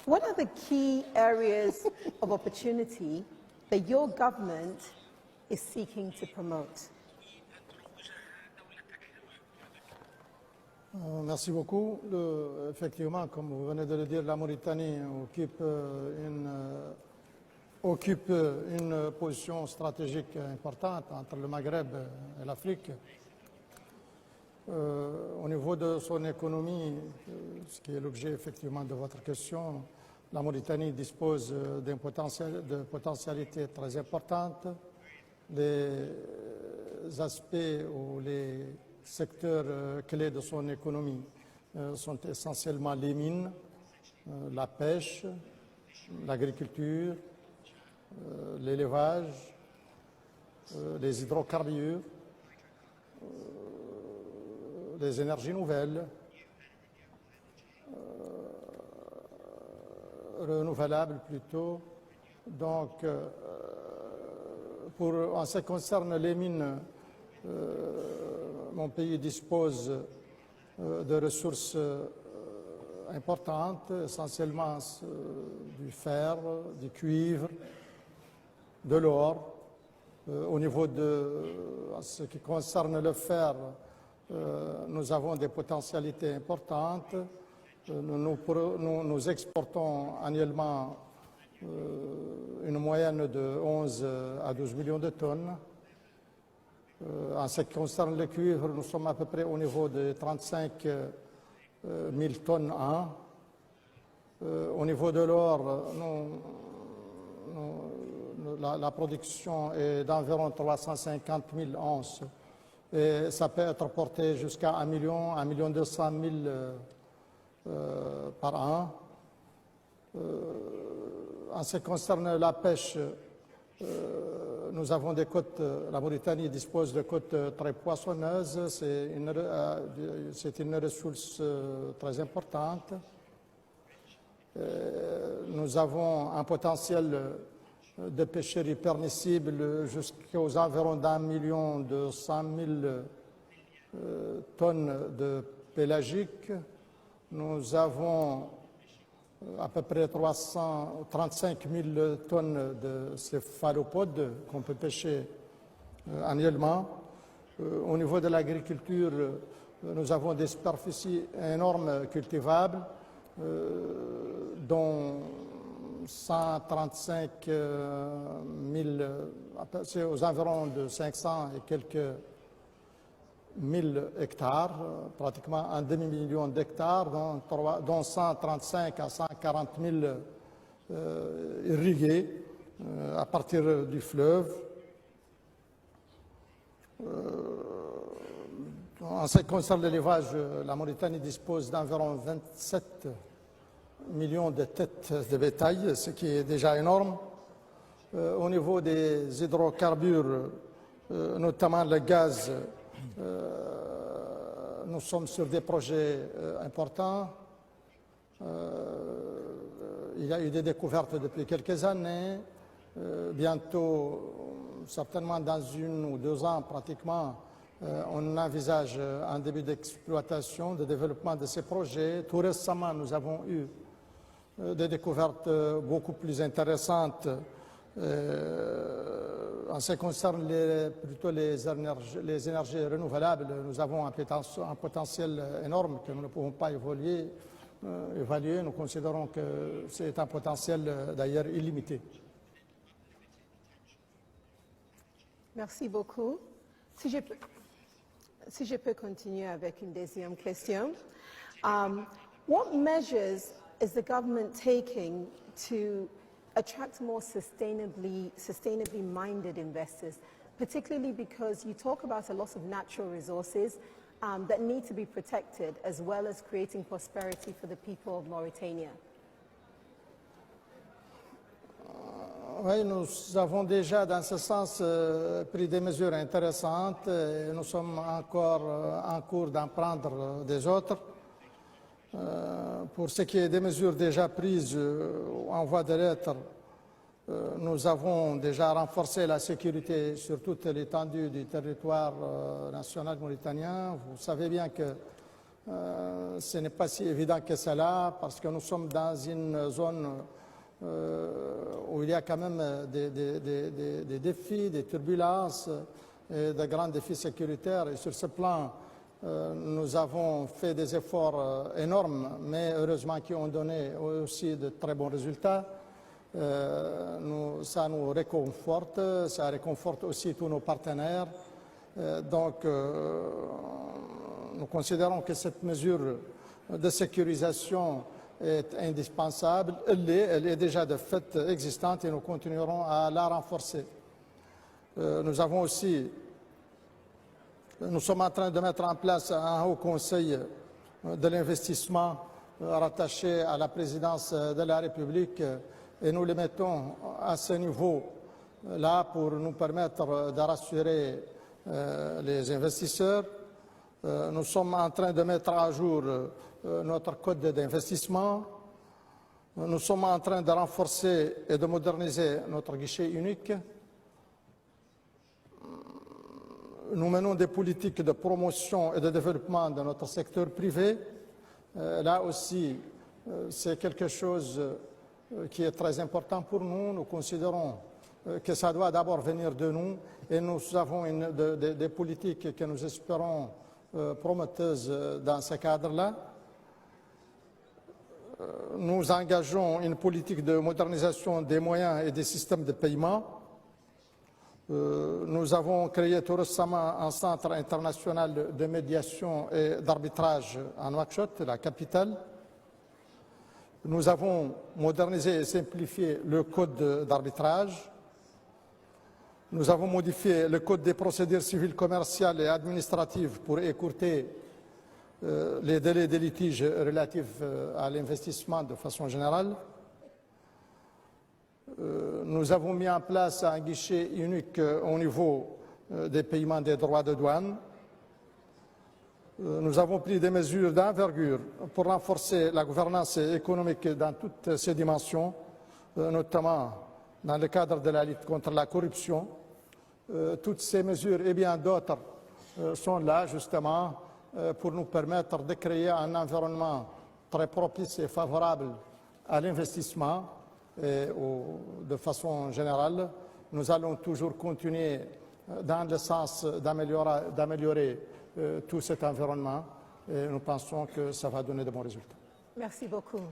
What are the key areas of opportunity that your government is seeking to promote? Merci beaucoup. Effectivement, comme vous venez de le dire, la Mauritanie occupe une position stratégique importante entre le Maghreb et l'Afrique. Au niveau de son économie, ce qui est l'objet effectivement de votre question, la Mauritanie dispose de potentialités très importantes. Les aspects ou les secteurs clés de son économie sont essentiellement les mines, la pêche, l'agriculture, l'élevage, les hydrocarbures, les énergies nouvelles, renouvelables plutôt. Donc, en ce qui concerne les mines, mon pays dispose de ressources importantes, essentiellement du fer, du cuivre, de l'or. En ce qui concerne le fer, nous avons des potentialités importantes. Nous exportons annuellement une moyenne de 11 à 12 millions de tonnes. En ce qui concerne le cuivre, nous sommes à peu près au niveau de 35 000 tonnes an. Au niveau de l'or, la production est d'environ 350 000 onces. Et ça peut être porté jusqu'à 1 200 000 par an. En ce qui concerne la pêche, nous avons des côtes, la Mauritanie dispose de côtes très poissonneuses, c'est une ressource très importante. Nous avons un potentiel de pêcherie permissible jusqu'aux environs d'1 200 000 tonnes de pélagique. Nous avons à peu près 335 000 tonnes de céphalopodes qu'on peut pêcher annuellement. Au niveau de l'agriculture, nous avons des superficies énormes cultivables, dont 135 000, c'est aux environs de 500 et quelques 1000 hectares, pratiquement un demi-million d'hectares, dont 135 à 140 000 irrigués à partir du fleuve. En ce qui concerne l'élevage, la Mauritanie dispose d'environ 27 millions de têtes de bétail, ce qui est déjà énorme. Au niveau des hydrocarbures, notamment le gaz, nous sommes sur des projets importants. Il y a eu des découvertes depuis quelques années. Bientôt, certainement dans 1 ou 2 ans pratiquement, on envisage un début d'exploitation, de développement de ces projets. Tout récemment, nous avons eu des découvertes beaucoup plus intéressantes en ce qui concerne plutôt les énergies renouvelables. Nous avons un potentiel énorme que nous ne pouvons pas évaluer. Nous considérons que c'est un potentiel d'ailleurs illimité. Merci beaucoup. Si je peux continuer avec une deuxième question. What measures is the government taking to attract more sustainably minded investors, particularly because you talk about a loss of natural resources that need to be protected, as well as creating prosperity for the people of Mauritania? Oui, nous avons déjà, dans ce sens, pris des mesures intéressantes et nous sommes encore en cours d'en prendre des autres. Pour ce qui est des mesures déjà prises en voie de l'être, nous avons déjà renforcé la sécurité sur toute l'étendue du territoire national mauritanien. Vous savez bien que Ce n'est pas si évident que cela parce que nous sommes dans une zone où il y a quand même des défis, des turbulences, et de grands défis sécuritaires. Et sur ce plan, nous avons fait des efforts énormes, mais heureusement qui ont donné aussi de très bons résultats. Ça nous réconforte, ça réconforte aussi tous nos partenaires. Donc, nous considérons que cette mesure de sécurisation est indispensable. Elle est déjà de fait existante et nous continuerons à la renforcer. Nous sommes en train de mettre en place un haut conseil de l'investissement rattaché à la présidence de la République et nous le mettons à ce niveau-là pour nous permettre de rassurer les investisseurs. Nous sommes en train de mettre à jour notre code d'investissement. Nous sommes en train de renforcer et de moderniser notre guichet unique. Nous menons des politiques de promotion et de développement de notre secteur privé. Là aussi, c'est quelque chose qui est très important pour nous. Nous considérons que ça doit d'abord venir de nous et nous avons des politiques que nous espérons prometteuses dans ce cadre-là. Nous engageons une politique de modernisation des moyens et des systèmes de paiement. Nous avons créé tout récemment un centre international de médiation et d'arbitrage à Nouakchott, la capitale. Nous avons modernisé et simplifié le code d'arbitrage. Nous avons modifié le code des procédures civiles, commerciales et administratives pour écourter les délais des litiges relatifs à l'investissement de façon générale. Nous avons mis en place un guichet unique au niveau des paiements des droits de douane. Nous avons pris des mesures d'envergure pour renforcer la gouvernance économique dans toutes ses dimensions, notamment dans le cadre de la lutte contre la corruption. Toutes ces mesures et bien d'autres sont là justement pour nous permettre de créer un environnement très propice et favorable à l'investissement. Et de façon générale, nous allons toujours continuer dans le sens d'améliorer tout cet environnement et nous pensons que ça va donner de bons résultats. Merci beaucoup.